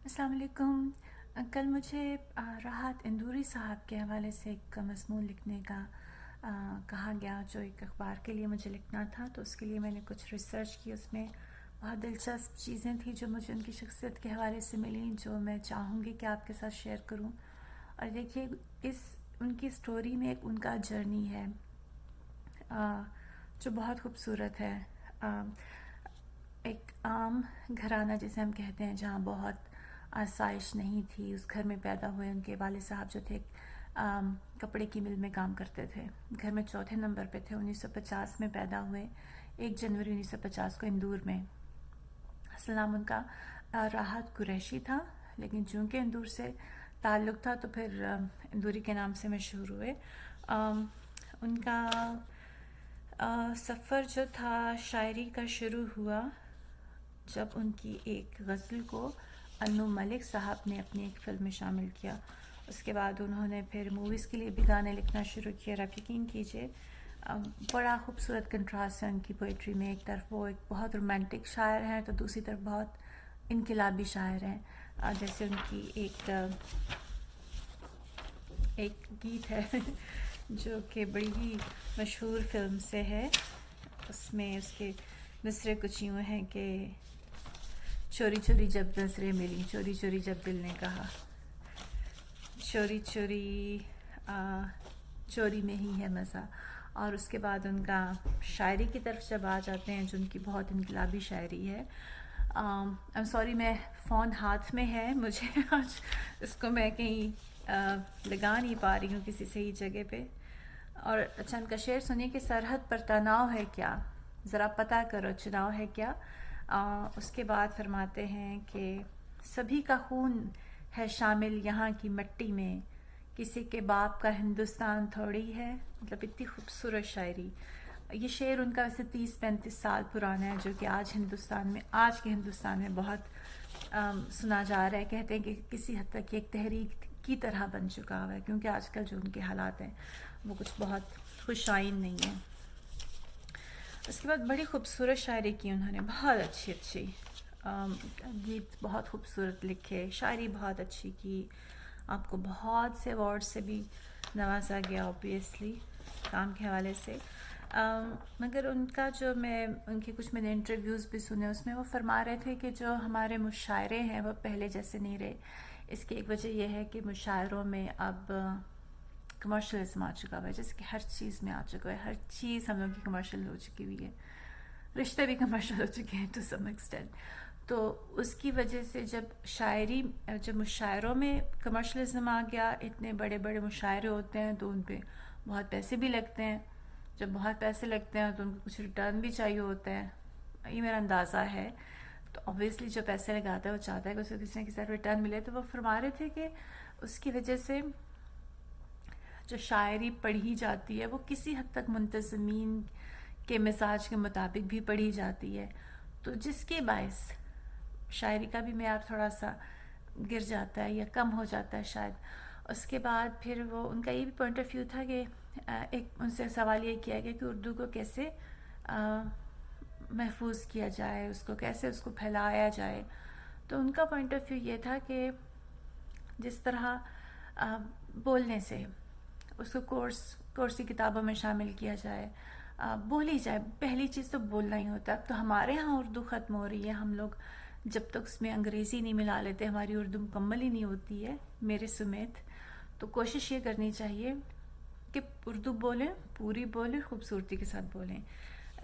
अस्सलाम वालेकुम। कल मुझे राहत इंदूरी साहब के हवाले से एक मज़मून लिखने का कहा गया, जो एक अखबार के लिए मुझे लिखना था। तो उसके लिए मैंने कुछ रिसर्च की। उसमें बहुत दिलचस्प चीज़ें थी जो मुझे उनकी शख्सियत के हवाले से मिली, जो मैं चाहूँगी कि आपके साथ शेयर करूँ। और देखिए, इस उनकी स्टोरी में एक उनका जर्नी है जो बहुत खूबसूरत है। आ, एक आम घराना जिसे हम कहते हैं, जहाँ बहुत आसाइश नहीं थी, उस घर में पैदा हुए। उनके वालिद साहब जो थे कपड़े की मिल में काम करते थे। घर में चौथे नंबर पे थे। 1950 में पैदा हुए, 1 जनवरी 1950 को इंदौर में। असल नाम उनका राहत कुरैशी था, लेकिन चूँकि इंदौर से ताल्लुक़ था तो फिर इंदौरी के नाम से मशहूर हुए। उनका सफ़र जो था शायरी का शुरू हुआ जब उनकी एक गज़ल को अन्नू मलिक साहब ने अपनी एक फ़िल्म में शामिल किया। उसके बाद उन्होंने फिर मूवीज़ के लिए भी गाने लिखना शुरू किए। आप यकीन कीजिए, बड़ा खूबसूरत कंट्रास्ट है उनकी पोइट्री में। एक तरफ वो एक बहुत रोमांटिक शायर हैं, तो दूसरी तरफ बहुत इनकलाबी शायर हैं। जैसे उनकी एक गीत है जो कि बड़ी ही मशहूर फ़िल्म से है। उसमें उसके मिसरे कुछ यूँ हैं कि चोरी चोरी जब नज़रें मिली, चोरी चोरी जब दिल ने कहा, चोरी चोरी चोरी में ही है मज़ा। और उसके बाद उनका शायरी की तरफ जब आ जाते हैं, जो उनकी बहुत इनकलाबी शायरी है। आई एम सॉरी, मैं फ़ोन हाथ में है, मुझे आज इसको मैं कहीं लगा नहीं पा रही हूँ किसी सही जगह पे। और अचानक का शेर सुनिए कि सरहद पर तनाव है क्या, ज़रा पता करो चुनाव है क्या। उसके बाद फरमाते हैं कि सभी का खून है शामिल यहाँ की मिट्टी में, किसी के बाप का हिंदुस्तान थोड़ी है। मतलब इतनी खूबसूरत शायरी। ये शेर उनका वैसे 30-35 साल पुराना है, जो कि आज के हिंदुस्तान में बहुत सुना जा रहा है। कहते हैं कि किसी हद तक ये एक तहरीक की तरह बन चुका हुआ है, क्योंकि आजकल जो उनके हालात हैं वो कुछ बहुत खुशाइन नहीं है। उसके बाद बड़ी खूबसूरत शायरी की उन्होंने, बहुत अच्छी गीत बहुत खूबसूरत लिखे, शायरी बहुत अच्छी की। आपको बहुत से अवार्ड से भी नवाजा गया ऑब्वियसली काम के हवाले से। मगर उनका जो उनके कुछ मैंने इंटरव्यूज़ भी सुने, उसमें वो फरमा रहे थे कि जो हमारे मुशायरे हैं वो पहले जैसे नहीं रहे। इसकी एक वजह यह है कि मुशायरों में अब कमर्शलिज्म आ चुका हुआ है, जैसे कि हर चीज़ में आ चुका है। हर चीज़ हम लोग की कमर्शियल हो चुकी हुई है, रिश्ते भी कमर्शियल हो चुके हैं टू सम एक्सटेंट। तो उसकी वजह से जब मुशायरों में कमर्शलिज्म आ गया, इतने बड़े बड़े मुशायरे होते हैं तो उन पर बहुत पैसे भी लगते हैं। जब बहुत पैसे लगते हैं तो उनको कुछ रिटर्न भी चाहिए होता है, ये मेरा अंदाज़ा है। तो ऑब्वियसली जो पैसे लगाता है वो चाहता है कि उसको किसी न किसी रिटर्न मिले। तो वो फरमा रहे थे कि उसकी वजह से जो शायरी पढ़ी जाती है वो किसी हद तक मुंतज़मीन के मिजाज के मुताबिक भी पढ़ी जाती है, तो जिसके बायस शायरी का भी मेयार थोड़ा सा गिर जाता है या कम हो जाता है शायद। उसके बाद फिर वो उनका ये भी पॉइंट ऑफ व्यू था कि एक उनसे सवाल ये किया गया कि उर्दू को कैसे महफूज किया जाए, उसको फैलाया जाए। तो उनका पॉइंट ऑफ व्यू ये था कि जिस तरह बोलने से उसको कोर्स की किताबों में शामिल किया जाए, बोली जाए। पहली चीज़ तो बोलना ही होता है। अब तो हमारे यहाँ उर्दू ख़त्म हो रही है, हम लोग जब तक उसमें अंग्रेज़ी नहीं मिला लेते हमारी उर्दू मुकम्मल ही नहीं होती है, मेरे समेत। तो कोशिश ये करनी चाहिए कि उर्दू बोलें, पूरी बोलें, खूबसूरती के साथ बोलें।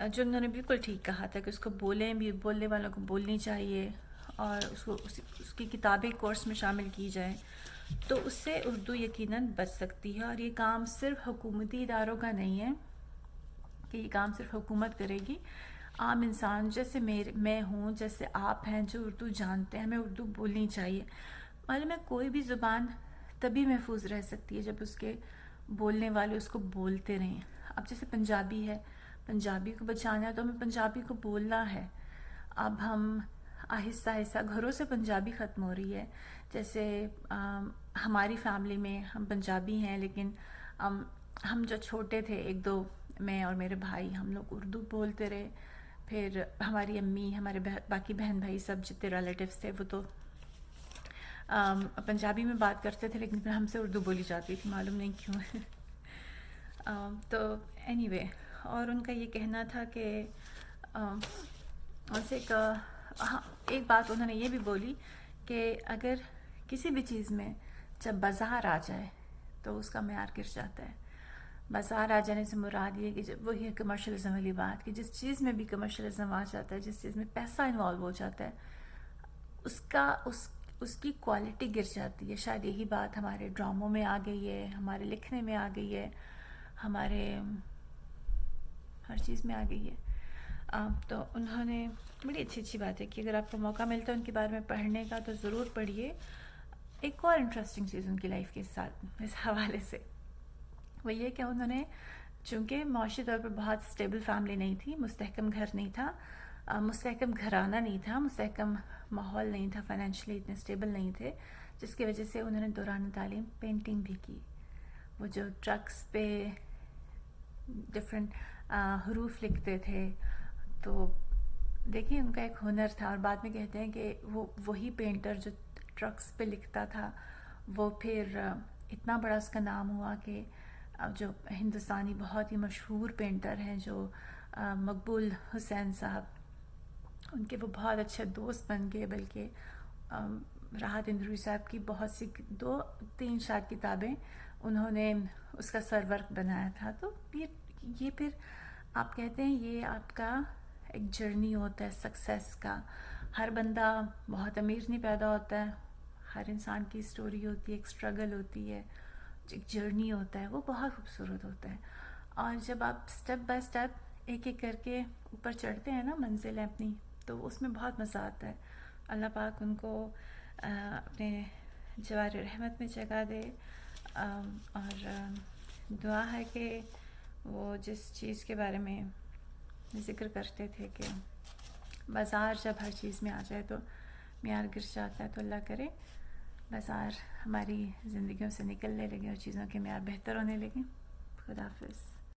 जो उन्होंने बिल्कुल ठीक कहा था कि उसको बोलें भी, बोलने वालों को बोलनी चाहिए, और उसकी किताबें कोर्स में शामिल की जाएँ, तो उससे उर्दू यकीनन बच सकती है। और ये काम सिर्फ हुकूमती इदारों का नहीं है कि ये काम सिर्फ हुकूमत करेगी। आम इंसान जैसे मैं हूँ, जैसे आप हैं, जो उर्दू जानते हैं, हमें उर्दू बोलनी चाहिए। मालूम है, कोई भी ज़ुबान तभी महफूज रह सकती है जब उसके बोलने वाले उसको बोलते रहें। अब जैसे पंजाबी है, पंजाबी को बचाना है तो हमें पंजाबी को बोलना है। अब हम आहिस्ता आहिस्ता घरों से पंजाबी ख़त्म हो रही है। जैसे हमारी फैमिली में हम पंजाबी हैं, लेकिन हम जो छोटे थे, एक दो, मैं और मेरे भाई, हम लोग उर्दू बोलते रहे। फिर हमारी अम्मी, हमारे बाकी बहन भाई सब जितने रिलेटिव्स थे वो तो पंजाबी में बात करते थे, लेकिन फिर हमसे उर्दू बोली जाती थी, मालूम नहीं क्यों। तो एनीवे, और उनका ये कहना था कि उनसे हाँ, एक बात उन्होंने ये भी बोली कि अगर किसी भी चीज़ में जब बाज़ार आ जाए तो उसका मेयार गिर जाता है। बाज़ार आ जाने से मुराद ये कि जब वही है कमर्शलिज्म वाली बात, कि जिस चीज़ में भी कमर्शलिज्म आ जाता है, जिस चीज़ में पैसा इन्वॉल्व हो जाता है, उसकी क्वालिटी गिर जाती है। शायद यही बात हमारे ड्रामों में आ गई है, हमारे लिखने में आ गई है, हमारे हर चीज़ में आ गई है। तो उन्होंने बड़ी अच्छी अच्छी बात है कि अगर आपको मौका मिलता है उनके बारे में पढ़ने का तो ज़रूर पढ़िए। एक और इंटरेस्टिंग चीज़ उनकी लाइफ के साथ इस हवाले से वो ये कि उन्होंने, चूँकि माशी तौर पर बहुत स्टेबल फैमिली नहीं थी, मुस्तहकम घर नहीं था, मुस्तहकम घराना नहीं था, मुस्तहकम माहौल नहीं था, फाइनेंशियली इतने स्टेबल नहीं थे, जिसकी वजह से उन्होंने दौरान तालीम पेंटिंग भी की। वो जो ट्रक्स पे डिफरेंट हरूफ लिखते थे, तो देखिए उनका एक हुनर था। और बाद में कहते हैं कि वही पेंटर जो ट्रक्स पे लिखता था, वो फिर इतना बड़ा उसका नाम हुआ कि जो हिंदुस्तानी बहुत ही मशहूर पेंटर हैं जो मकबूल हुसैन साहब, उनके वो बहुत अच्छे दोस्त बन गए। बल्कि राहत इंदरुरी साहब की बहुत सी 2-3 शायद किताबें उन्होंने उसका सरवर्क बनाया था। तो ये फिर आप कहते हैं ये आपका एक जर्नी होता है सक्सेस का। हर बंदा बहुत अमीर नहीं पैदा होता है, हर इंसान की स्टोरी होती है, एक स्ट्रगल होती है, एक जर्नी होता है, वो बहुत खूबसूरत होता है। और जब आप स्टेप बाय स्टेप एक एक करके ऊपर चढ़ते हैं ना मंजिल अपनी, तो उसमें बहुत मज़ा आता है। अल्लाह पाक उनको अपने जवार रहमत में जगह दे। और दुआ है कि वो जिस चीज़ के बारे में ज़िक्र करते थे कि बाज़ार जब हर चीज़ में आ जाए तो मेयार गिर जाता है, तो अल्लाह करे बाज़ार हमारी ज़िंदगियों से निकलने लगे और चीज़ों के मेयार बेहतर होने लगे। खुदा हाफ़िज़।